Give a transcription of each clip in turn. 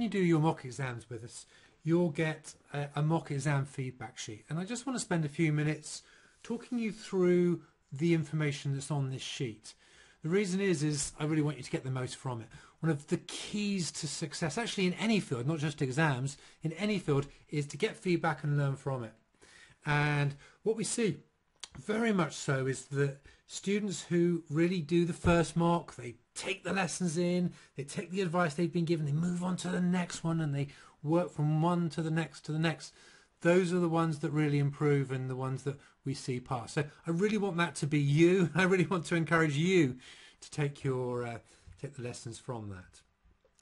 you do your mock exams with us, you'll get a mock exam feedback sheet. And I just want to spend a few minutes talking you through the information that's on this sheet. The reason is I really want you to get the most from it. One of the keys to success, actually in any field, not just exams, in any field, is to get feedback and learn from it. And what we see very much so is that students who really do the first mock, they take the lessons in, they take the advice they've been given, they move on to the next one, and they work from one to the next to the next. Those are the ones that really improve and the ones that we see pass. So I really want that to be you. I really want to encourage you to take your take the lessons from that.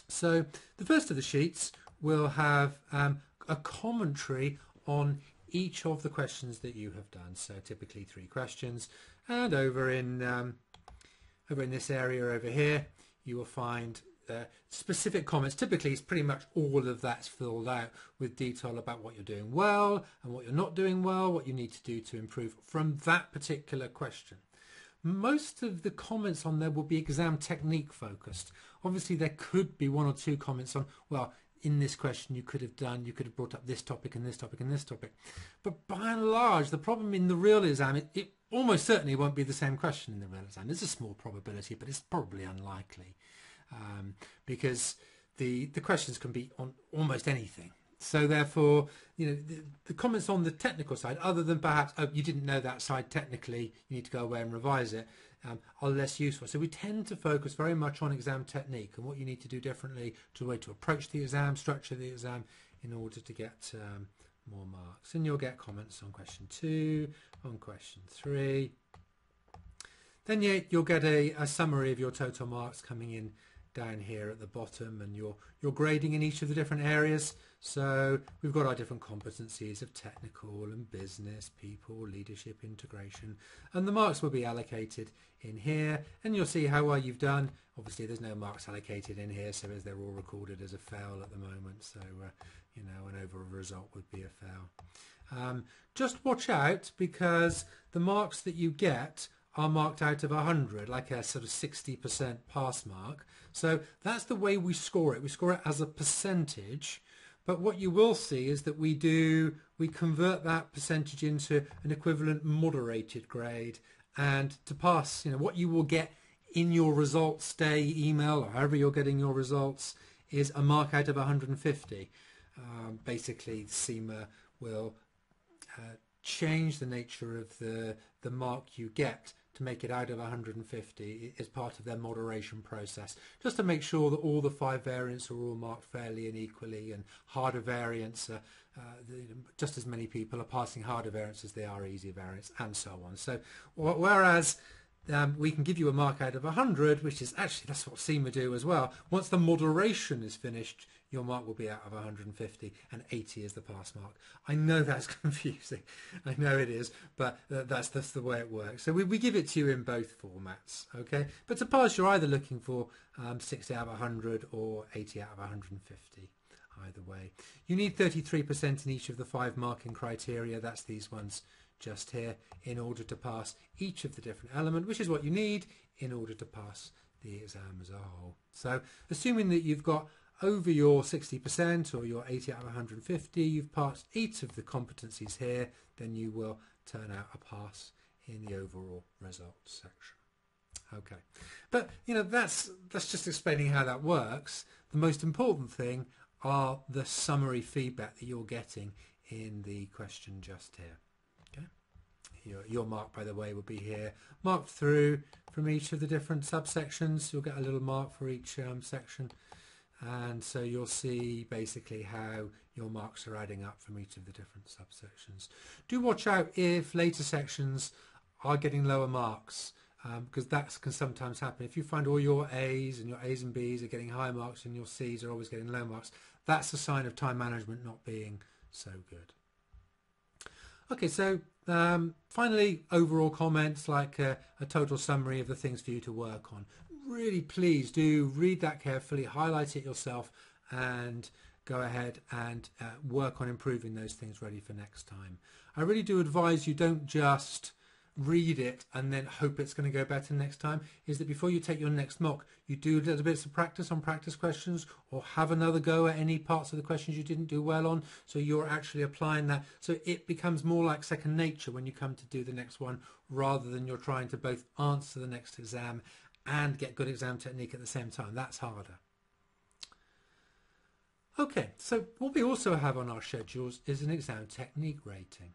So the first of the sheets will have a commentary on each of the questions that you have done. So typically 3 questions, and over in this area over here you will find specific comments. Typically it's pretty much all of that's filled out with detail about what you're doing well and what you're not doing well, what you need to do to improve from that particular question. Most of the comments on there will be exam technique focused. Obviously there could be 1 or 2 comments on, well, in this question you could have brought up this topic and this topic and this topic. But by and large, the problem in the real exam, it almost certainly won't be the same question in the real exam. There's a small probability, but it's probably unlikely because the questions can be on almost anything. So therefore, you know, the comments on the technical side, other than perhaps, oh, you didn't know that side technically, you need to go away and revise it, are less useful. So we tend to focus very much on exam technique and what you need to do differently to the way to approach the exam, structure the exam in order to get more marks. And you'll get comments on question 2, on question 3. Then you'll get a summary of your total marks coming in down here at the bottom, and your grading in each of the different areas. So we've got our different competencies of technical and business, people, leadership, integration, and the marks will be allocated in here, and you'll see how well you've done. Obviously there's no marks allocated in here, so as they're all recorded as a fail at the moment, so you know, an overall result would be a fail. Just watch out, because the marks that you get are marked out of 100, like a sort of 60% pass mark. So that's the way we score it. We score it as a percentage, but what you will see is that we convert that percentage into an equivalent moderated grade, and to pass, you know, what you will get in your results day email, or however you're getting your results, is a mark out of 150. Basically CIMA will change the nature of the mark you get to make it out of 150 as part of their moderation process, just to make sure that all the 5 variants are all marked fairly and equally, and harder variants, just as many people are passing harder variants as they are easier variants, and so on. So whereas we can give you a mark out of 100, which is actually, that's what CIMA do as well. Once the moderation is finished, your mark will be out of 150, and 80 is the pass mark. I know that's confusing. I know it is, but that's the way it works. So we give it to you in both formats, okay? But to pass, you're either looking for 60 out of 100 or 80 out of 150. Either way. You need 33% in each of the 5 marking criteria. That's these ones just here, in order to pass each of the different elements, which is what you need in order to pass the exam as a whole. So assuming that you've got over your 60% or your 80 out of 150, you've passed each of the competencies here, then you will turn out a pass in the overall results section. Okay, but you know, that's just explaining how that works. The most important thing are the summary feedback that you're getting in the question just here. Your mark, by the way, will be here, marked through from each of the different subsections. You'll get a little mark for each section, and so you'll see basically how your marks are adding up from each of the different subsections. Do watch out if later sections are getting lower marks, because that can sometimes happen. If you find all your A's and your A's and B's are getting high marks and your C's are always getting low marks, that's a sign of time management not being so good. Okay, so finally, overall comments, like a total summary of the things for you to work on. Really, please do read that carefully, highlight it yourself, and go ahead and work on improving those things ready for next time. I really do advise you don't just read it and then hope it's going to go better next time, is that before you take your next mock, you do little bits of practice on practice questions, or have another go at any parts of the questions you didn't do well on, so you're actually applying that, so it becomes more like second nature when you come to do the next one, rather than you're trying to both answer the next exam and get good exam technique at the same time. That's harder. Okay, so what we also have on our schedules is an exam technique rating.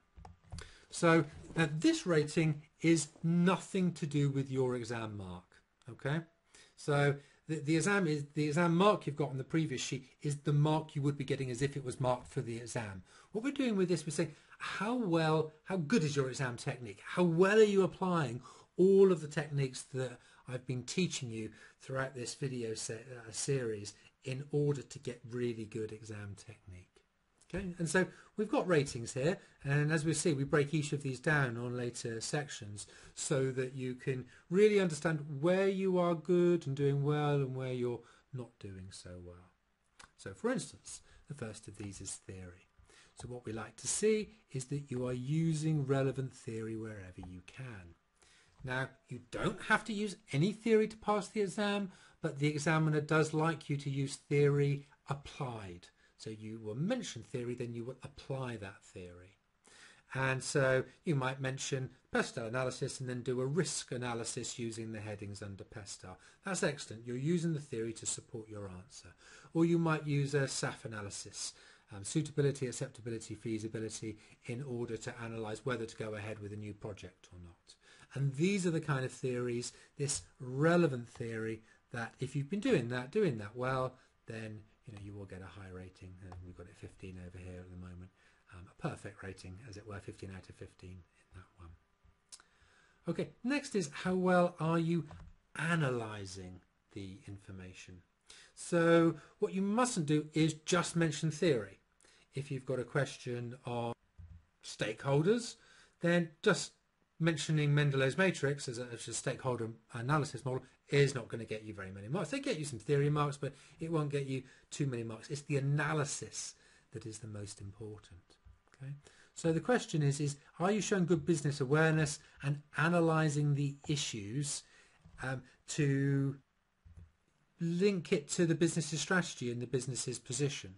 So now this rating is nothing to do with your exam mark. Okay, so the exam mark you've got on the previous sheet is the mark you would be getting as if it was marked for the exam. What we're doing with this, we're saying how good is your exam technique? How well are you applying all of the techniques that I've been teaching you throughout this video series in order to get really good exam technique? Okay, and so we've got ratings here, and as we see, we break each of these down on later sections so that you can really understand where you are good and doing well and where you're not doing so well. So for instance, the first of these is theory. So what we like to see is that you are using relevant theory wherever you can. Now, you don't have to use any theory to pass the exam, but the examiner does like you to use theory applied. So you will mention theory, then you will apply that theory. And so you might mention PESTEL analysis and then do a risk analysis using the headings under PESTEL. That's excellent. You're using the theory to support your answer. Or you might use a SAF analysis, suitability, acceptability, feasibility, in order to analyse whether to go ahead with a new project or not. And these are the kind of theories, this relevant theory, that if you've been doing that well, then you will get a high rating. And we've got it 15 over here at the moment. A perfect rating, as it were, 15 out of 15 in that one. Okay, next is how well are you analysing the information? So what you mustn't do is just mention theory. If you've got a question on stakeholders, then just mentioning Mendelow's matrix as a stakeholder analysis model is not going to get you very many marks. They get you some theory marks, but it won't get you too many marks. It's the analysis that is the most important. Okay, so the question is are you showing good business awareness and analysing the issues to link it to the business's strategy and the business's position?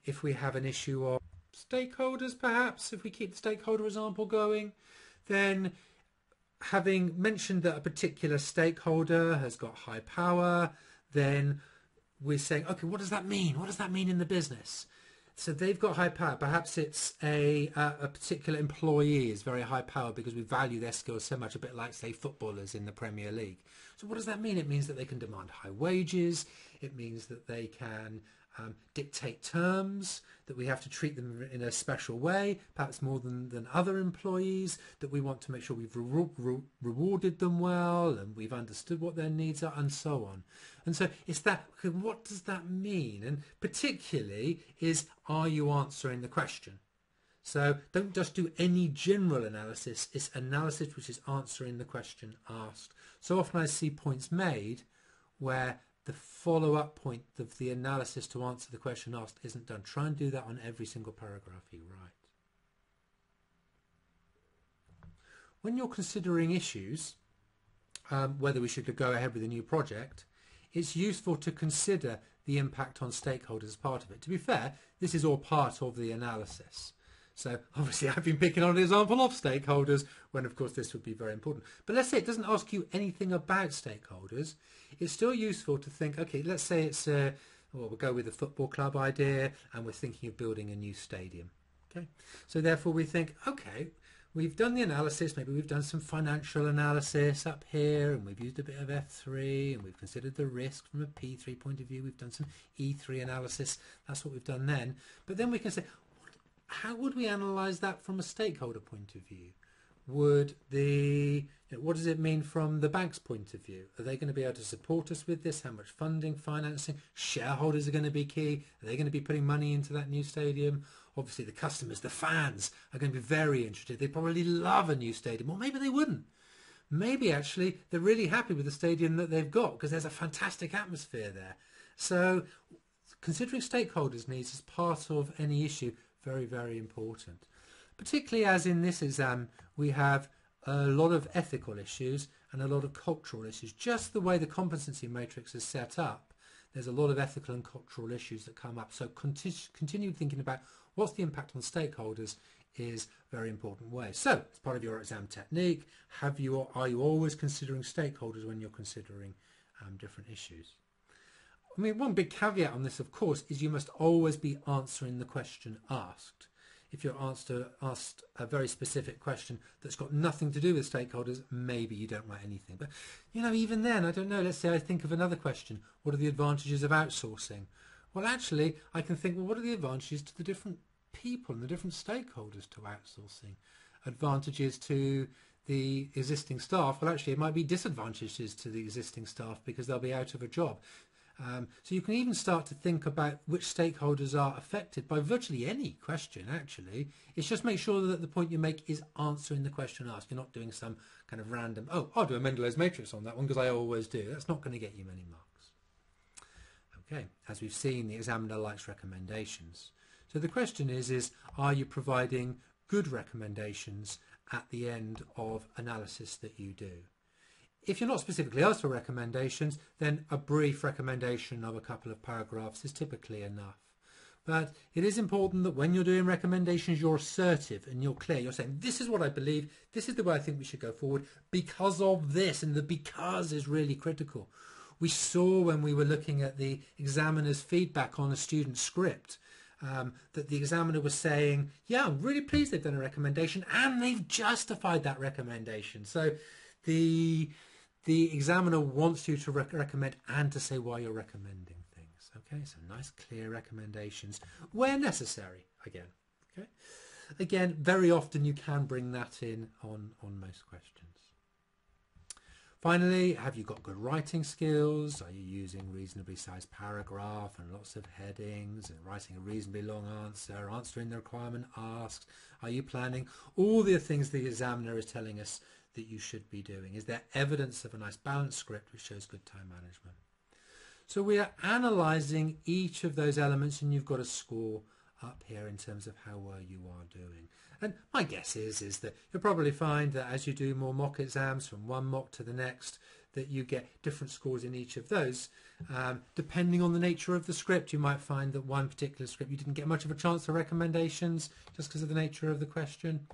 If we have an issue of stakeholders, perhaps, if we keep the stakeholder example going, then having mentioned that a particular stakeholder has got high power, then we're saying, okay, what does that mean? What does that mean in the business? So they've got high power. Perhaps it's a particular employee is very high power because we value their skills so much, a bit like, say, footballers in the Premier League. So what does that mean? It means that they can demand high wages. It means that they can dictate terms, that we have to treat them in a special way, perhaps more than other employees, that we want to make sure we've rewarded them well and we've understood what their needs are, and so on. And so it's that, okay, what does that mean? And particularly is, are you answering the question? So don't just do any general analysis, it's analysis which is answering the question asked. So often I see points made where the follow-up point of the analysis to answer the question asked isn't done. Try and do that on every single paragraph you write. When you're considering issues, whether we should go ahead with a new project, it's useful to consider the impact on stakeholders as part of it. To be fair, this is all part of the analysis. So obviously I've been picking on an example of stakeholders when of course this would be very important. But let's say it doesn't ask you anything about stakeholders. It's still useful to think, okay, let's say it's, well, we'll go with the football club idea and we're thinking of building a new stadium. Okay, so therefore we think, okay, we've done the analysis, maybe we've done some financial analysis up here and we've used a bit of F3 and we've considered the risk from a P3 point of view, we've done some E3 analysis, that's what we've done then. But then we can say, how would we analyse that from a stakeholder point of view? Would what does it mean from the bank's point of view? Are they going to be able to support us with this? How much funding, financing? Shareholders are going to be key. Are they going to be putting money into that new stadium? Obviously the customers, the fans are going to be very interested. They probably love a new stadium, or maybe they wouldn't. Maybe actually they're really happy with the stadium that they've got because there's a fantastic atmosphere there. So considering stakeholders' needs as part of any issue, very, very important. Particularly as in this exam we have a lot of ethical issues and a lot of cultural issues. Just the way the competency matrix is set up, there's a lot of ethical and cultural issues that come up. So continue thinking about what's the impact on stakeholders is a very important way. So as part of your exam technique, are you always considering stakeholders when you're considering different issues? I mean, one big caveat on this, of course, is you must always be answering the question asked. If you're asked a very specific question that's got nothing to do with stakeholders, maybe you don't write anything. But, you know, even then, I don't know, let's say I think of another question. What are the advantages of outsourcing? Well, actually, I can think, well, what are the advantages to the different people and the different stakeholders to outsourcing? Advantages to the existing staff? Well, actually, it might be disadvantages to the existing staff because they'll be out of a job. So you can even start to think about which stakeholders are affected by virtually any question, actually. It's just make sure that the point you make is answering the question asked. You're not doing some kind of random, oh, I'll do a Mendelow's matrix on that one because I always do. That's not going to get you many marks. Okay, as we've seen, the examiner likes recommendations. So the question is are you providing good recommendations at the end of analysis that you do? If you're not specifically asked for recommendations, then a brief recommendation of a couple of paragraphs is typically enough. But it is important that when you're doing recommendations, you're assertive and you're clear. You're saying, this is what I believe, this is the way I think we should go forward because of this, and the because is really critical. We saw when we were looking at the examiner's feedback on a student's script that the examiner was saying, yeah, I'm really pleased they've done a recommendation and they've justified that recommendation. So the examiner wants you to recommend and to say why you're recommending things. Okay, so nice clear recommendations where necessary again. Okay, again, very often you can bring that in on most questions. Finally, have you got good writing skills? Are you using reasonably sized paragraph and lots of headings and writing a reasonably long answer, answering the requirement asked? Are you planning? All the things the examiner is telling us that you should be doing. Is there evidence of a nice balanced script which shows good time management? So we are analysing each of those elements, and you've got a score up here in terms of how well you are doing. And my guess is that you'll probably find that as you do more mock exams from one mock to the next, that you get different scores in each of those. Depending on the nature of the script, you might find that one particular script you didn't get much of a chance for recommendations just because of the nature of the question.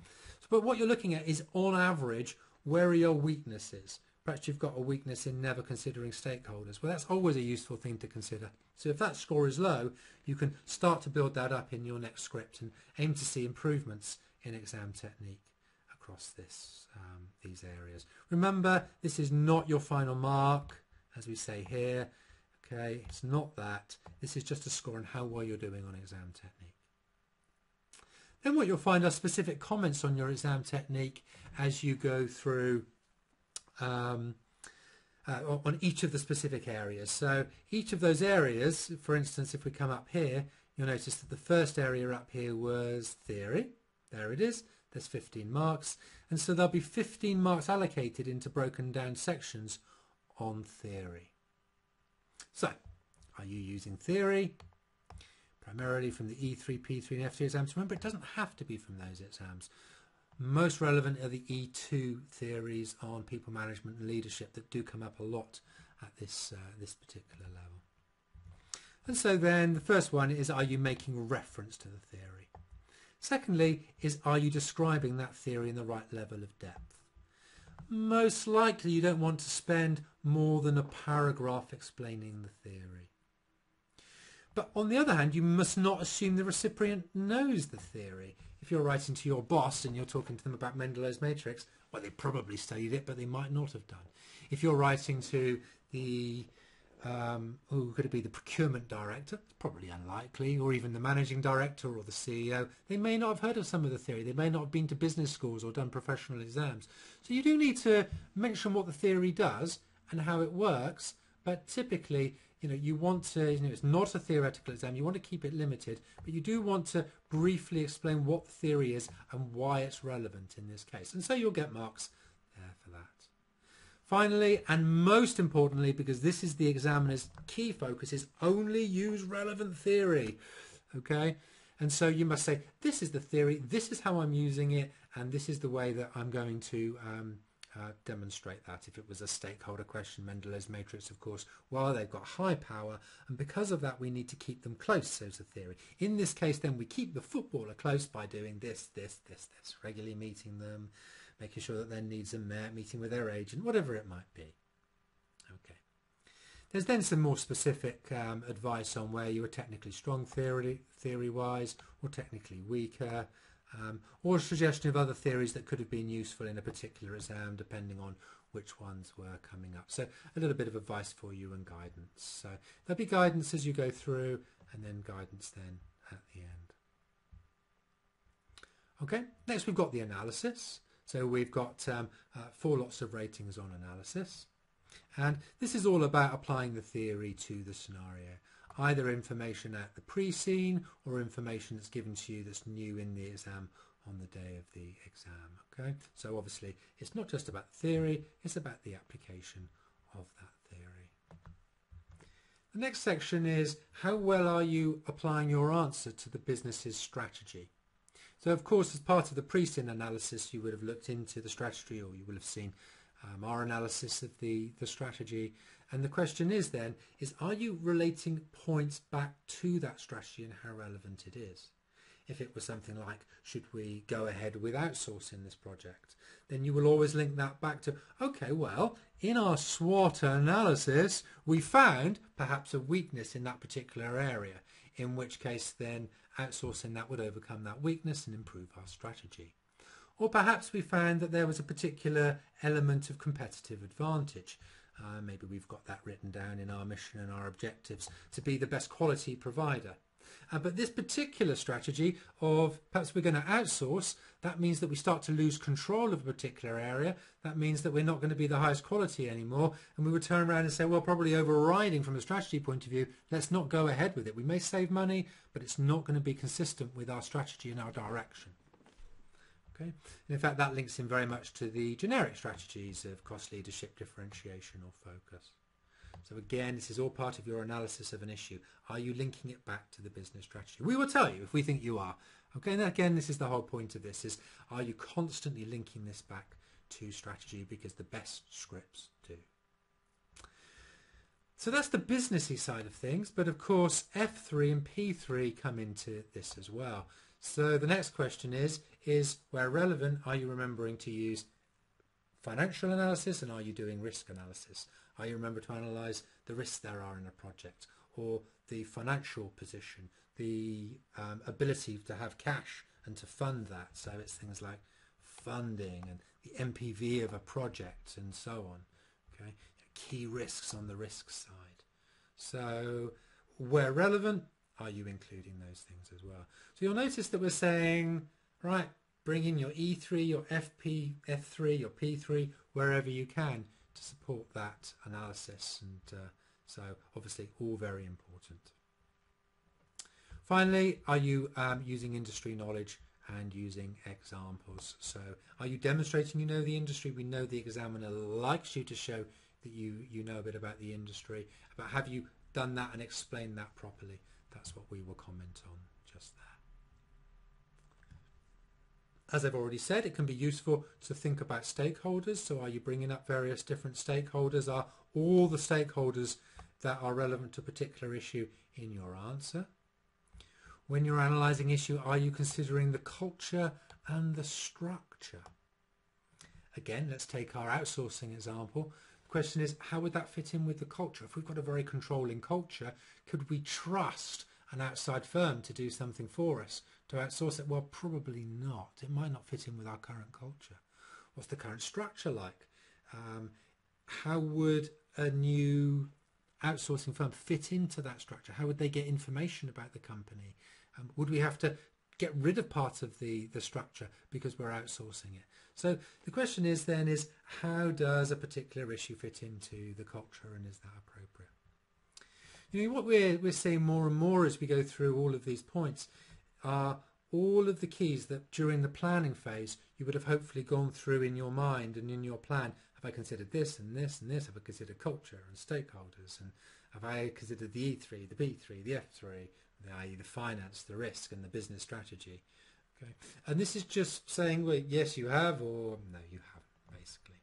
But what you're looking at is, on average, where are your weaknesses? Perhaps you've got a weakness in never considering stakeholders. Well, that's always a useful thing to consider. So if that score is low, you can start to build that up in your next script and aim to see improvements in exam technique across these areas. Remember, this is not your final mark, as we say here. Okay, it's not that. This is just a score on how well you're doing on exam technique. Then what you'll find are specific comments on your exam technique as you go through on each of the specific areas. So each of those areas, for instance, if we come up here, you'll notice that the first area up here was theory. There it is. There's 15 marks. And so there'll be 15 marks allocated into broken down sections on theory. So, are you using theory? Primarily from the E3, P3 and F3 exams. Remember, it doesn't have to be from those exams. Most relevant are the E2 theories on people management and leadership that do come up a lot at this particular level. And so then the first one is, are you making reference to the theory? Secondly is, are you describing that theory in the right level of depth? Most likely you don't want to spend more than a paragraph explaining the theory. But on the other hand, you must not assume the recipient knows the theory. If you're writing to your boss and you're talking to them about Mendelow's matrix, well, they probably studied it, but they might not have done. If you're writing to the, could it be the procurement director? It's probably unlikely, or even the managing director or the CEO. They may not have heard of some of the theory. They may not have been to business schools or done professional exams. So you do need to mention what the theory does and how it works, but typically, you want to, it's not a theoretical exam, you want to keep it limited, but you do want to briefly explain what the theory is and why it's relevant in this case. And so you'll get marks there for that. Finally, and most importantly, because this is the examiner's key focus, is only use relevant theory. Okay? And so you must say, this is the theory, this is how I'm using it, and this is the way that I'm going to demonstrate that. If it was a stakeholder question, Mendelow's matrix, of course, well, they've got high power, and because of that we need to keep them close, says the theory. In this case then we keep the footballer close by doing this, regularly meeting them, making sure that their needs are met, meeting with their agent, whatever it might be. Okay. There's then some more specific advice on where you are technically strong theory-wise, or technically weaker, or a suggestion of other theories that could have been useful in a particular exam, depending on which ones were coming up. So a little bit of advice for you and guidance. So there'll be guidance as you go through, and then guidance then at the end. Okay, next we've got the analysis. So we've got 4 lots of ratings on analysis. And this is all about applying the theory to the scenario. Either information at the pre-scene or information that's given to you that's new in the exam on the day of the exam. Okay, so obviously it's not just about the theory, it's about the application of that theory. The next section is how well are you applying your answer to the business's strategy. So of course, as part of the pre-scene analysis, you would have looked into the strategy, or you will have seen our analysis of the strategy. And the question is then, are you relating points back to that strategy and how relevant it is? If it was something like, should we go ahead with outsourcing this project? Then you will always link that back to, okay, well, in our SWOT analysis, we found perhaps a weakness in that particular area, in which case then outsourcing that would overcome that weakness and improve our strategy. Or perhaps we found that there was a particular element of competitive advantage. Maybe we've got that written down in our mission and our objectives to be the best quality provider. But this particular strategy of perhaps we're going to outsource, that means that we start to lose control of a particular area. That means that we're not going to be the highest quality anymore. And we would turn around and say, well, probably overriding from a strategy point of view, let's not go ahead with it. We may save money, but it's not going to be consistent with our strategy and our direction. Okay. And in fact, that links in very much to the generic strategies of cost leadership, differentiation or focus. So again, this is all part of your analysis of an issue. Are you linking it back to the business strategy? We will tell you if we think you are. Okay, and again, this is the whole point of this, is are you constantly linking this back to strategy, because the best scripts do. So that's the businessy side of things, but of course F3 and P3 come into this as well. So the next question is where relevant, are you remembering to use financial analysis, and are you doing risk analysis? Are you remember to analyse the risks there are in a project, or the financial position, the ability to have cash and to fund that? So it's things like funding and the MPV of a project and so on. Okay, key risks on the risk side. So where relevant, are you including those things as well? So you'll notice that we're saying, right, bring in your E3, your F3, your P3, wherever you can to support that analysis. And so obviously all very important. Finally, are you using industry knowledge and using examples? So are you demonstrating you know the industry? We know the examiner likes you to show that you know a bit about the industry, but have you done that and explained that properly? That's what we will comment on just there. As I've already said, it can be useful to think about stakeholders. So are you bringing up various different stakeholders? Are all the stakeholders that are relevant to a particular issue in your answer? When you're analysing issue, are you considering the culture and the structure? Again, let's take our outsourcing example. The question is, how would that fit in with the culture? If we've got a very controlling culture, could we trust an outside firm to do something for us, to outsource it? Well, probably not. It might not fit in with our current culture. What's the current structure like? How would a new outsourcing firm fit into that structure? How would they get information about the company? Would we have to get rid of part of the structure because we're outsourcing it? So the question is then is, how does a particular issue fit into the culture, and is that appropriate? You know, what we're seeing more and more as we go through all of these points are all of the keys that during the planning phase you would have hopefully gone through in your mind and in your plan. Have I considered this and this and this? Have I considered culture and stakeholders? And have I considered the E3, the B3, the F3, i.e. the finance, the risk and the business strategy. Okay, and this is just saying, well, yes you have, or no you haven't, basically.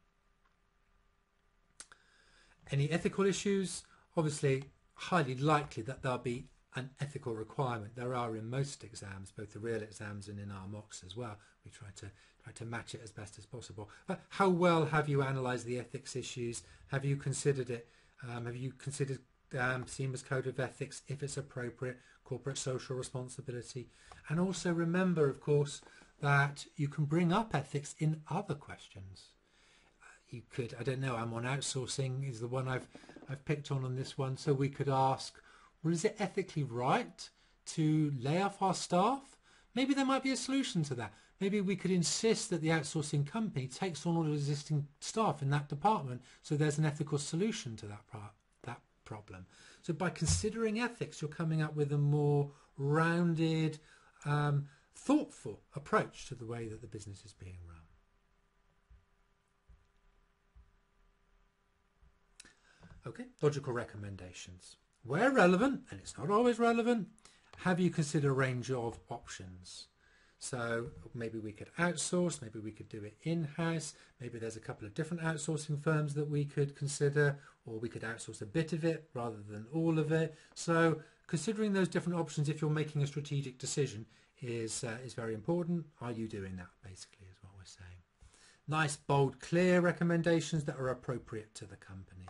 Any ethical issues? Obviously highly likely that there'll be an ethical requirement. There are in most exams, both the real exams and in our mocks as well. We try to match it as best as possible. But how well have you analysed the ethics issues? Have you considered it? Have you considered CIMA's Code of Ethics, if it's appropriate, corporate social responsibility? And also remember, of course, that you can bring up ethics in other questions. You could, I don't know, I'm on outsourcing is the one I've picked on this one. So we could ask, well, is it ethically right to lay off our staff? Maybe there might be a solution to that. Maybe we could insist that the outsourcing company takes on all the existing staff in that department, so there's an ethical solution to that problem. So by considering ethics, you're coming up with a more rounded, thoughtful approach to the way that the business is being run. Okay, logical recommendations. Where relevant, and it's not always relevant, have you considered a range of options? So maybe we could outsource, maybe we could do it in-house, maybe there's a couple of different outsourcing firms that we could consider, or we could outsource a bit of it rather than all of it. So considering those different options if you're making a strategic decision is very important. Are you doing that, basically, is what we're saying. Nice, bold, clear recommendations that are appropriate to the company.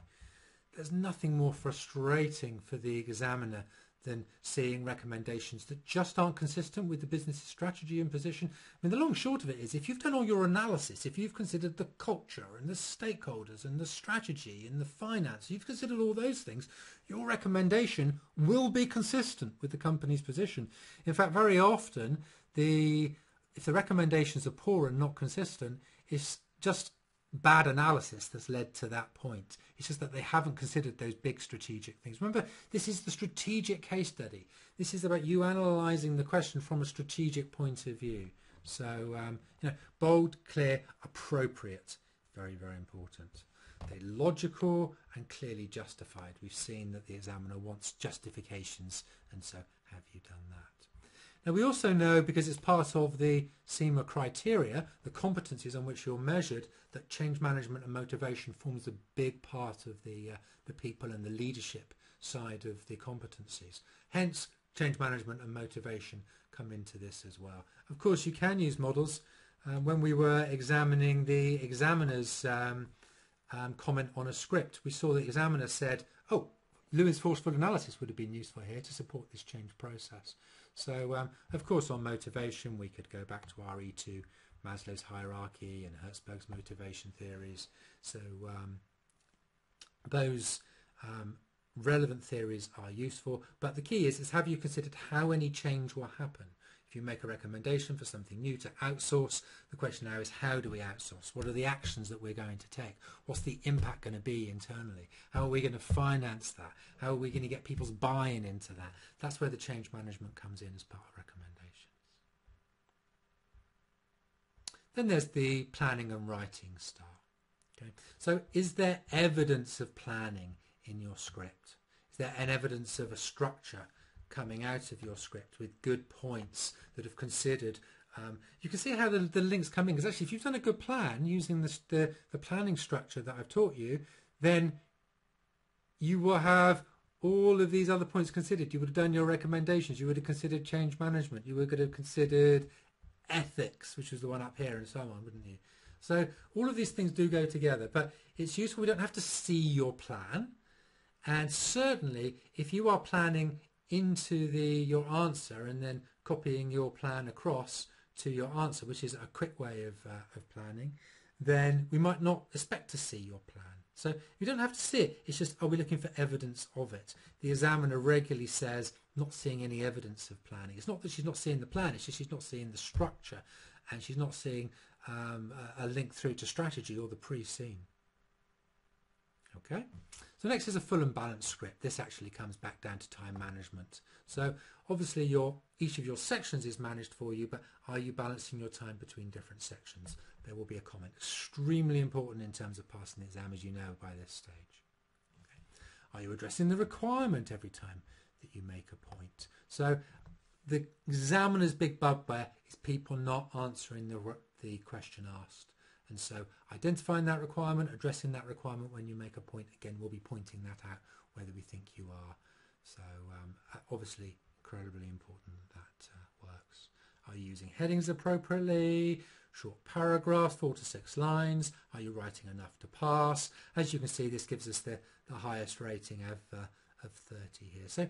There's nothing more frustrating for the examiner than seeing recommendations that just aren't consistent with the business's strategy and position. I mean, the long short of it is, if you've done all your analysis, if you've considered the culture and the stakeholders and the strategy and the finance, you've considered all those things, your recommendation will be consistent with the company's position. In fact, very often, if the recommendations are poor and not consistent, it's just bad analysis that's led to that point. It's just that they haven't considered those big strategic things. Remember, this is the strategic case study. This is about you analysing the question from a strategic point of view. So, bold, clear, appropriate. Very, very important. They're logical and clearly justified. We've seen that the examiner wants justifications, and so have you done that? Now, we also know, because it's part of the CIMA criteria, the competencies on which you're measured, that change management and motivation forms a big part of the people and the leadership side of the competencies. Hence, change management and motivation come into this as well. Of course, you can use models. When we were examining the examiner's comment on a script, we saw the examiner said, oh, Lewis forceful analysis would have been useful here to support this change process. So, of course, on motivation, we could go back to our E2, Maslow's hierarchy and Hertzberg's motivation theories. So those relevant theories are useful. But the key is have you considered how any change will happen? If you make a recommendation for something new to outsource, the question now is, how do we outsource? What are the actions that we're going to take? What's the impact going to be internally? How are we going to finance that? How are we going to get people's buy-in into that? That's where the change management comes in as part of recommendations. Then there's the planning and writing style. Okay. So is there evidence of planning in your script? Is there an evidence of a structure coming out of your script with good points that have considered? You can see how the links come in, because actually if you've done a good plan using the planning structure that I've taught you, then you will have all of these other points considered. You would have done your recommendations, you would have considered change management, you would have considered ethics, which is the one up here, and so on, wouldn't you? So all of these things do go together, but it's useful. We don't have to see your plan, and certainly if you are planning into your answer and then copying your plan across to your answer, which is a quick way of planning, then we might not expect to see your plan. So you don't have to see it. It's just, are we looking for evidence of it? The examiner regularly says, not seeing any evidence of planning. It's not that she's not seeing the plan, it's just she's not seeing the structure, and she's not seeing a link through to strategy or the pre-scene. Okay, so next is a full and balanced script. This actually comes back down to time management. So obviously each of your sections is managed for you, but are you balancing your time between different sections? There will be a comment. Extremely important in terms of passing the exam, as you know by this stage. Okay. Are you addressing the requirement every time? that you make a point. So the examiner's big bugbear is people not answering the question asked. And so identifying that requirement, addressing that requirement when you make a point, again, we'll be pointing that out whether we think you are. So obviously incredibly important that works. Are you using headings appropriately? Short paragraphs, 4 to 6 lines. Are you writing enough to pass? As you can see, this gives us the highest rating of 30 here. So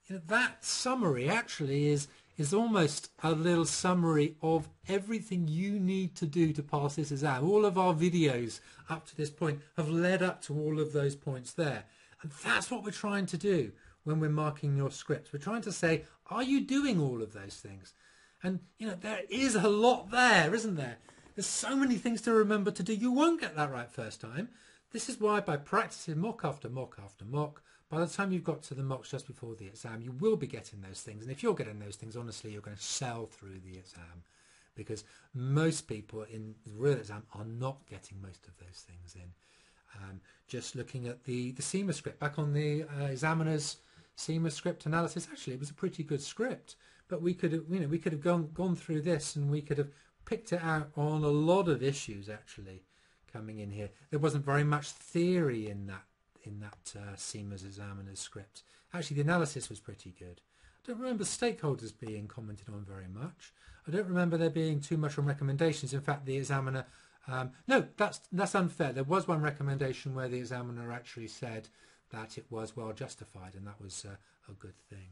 that summary actually is almost a little summary of everything you need to do to pass this exam. All of our videos up to this point have led up to all of those points there. And that's what we're trying to do when we're marking your scripts. We're trying to say, are you doing all of those things? And, there is a lot there, isn't there? There's so many things to remember to do. You won't get that right first time. This is why by practicing mock after mock after mock, by the time you've got to the mocks just before the exam, you will be getting those things. And if you're getting those things, honestly, you're going to sail through the exam, because most people in the real exam are not getting most of those things in. Just looking at the CIMA script, back on the examiner's CIMA script analysis, actually it was a pretty good script, but we could have gone through this and we could have picked it out on a lot of issues actually coming in here. There wasn't very much theory in that CIMA's examiner's script. Actually, the analysis was pretty good. I don't remember stakeholders being commented on very much. I don't remember there being too much on recommendations. In fact, the examiner, no, that's unfair. There was one recommendation where the examiner actually said that it was well justified, and that was a good thing.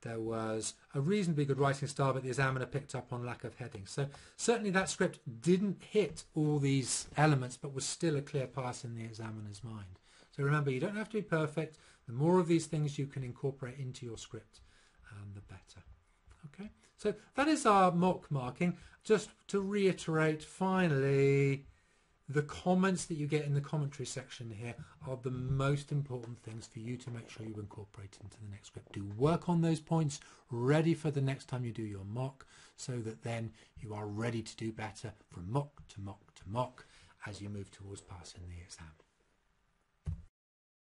There was a reasonably good writing style, but the examiner picked up on lack of headings. So certainly that script didn't hit all these elements, but was still a clear pass in the examiner's mind. So remember, you don't have to be perfect. The more of these things you can incorporate into your script, the better. Okay, so that is our mock marking. Just to reiterate, finally, the comments that you get in the commentary section here are the most important things for you to make sure you incorporate into the next script. Do work on those points, ready for the next time you do your mock, so that then you are ready to do better from mock to mock to mock as you move towards passing the exam.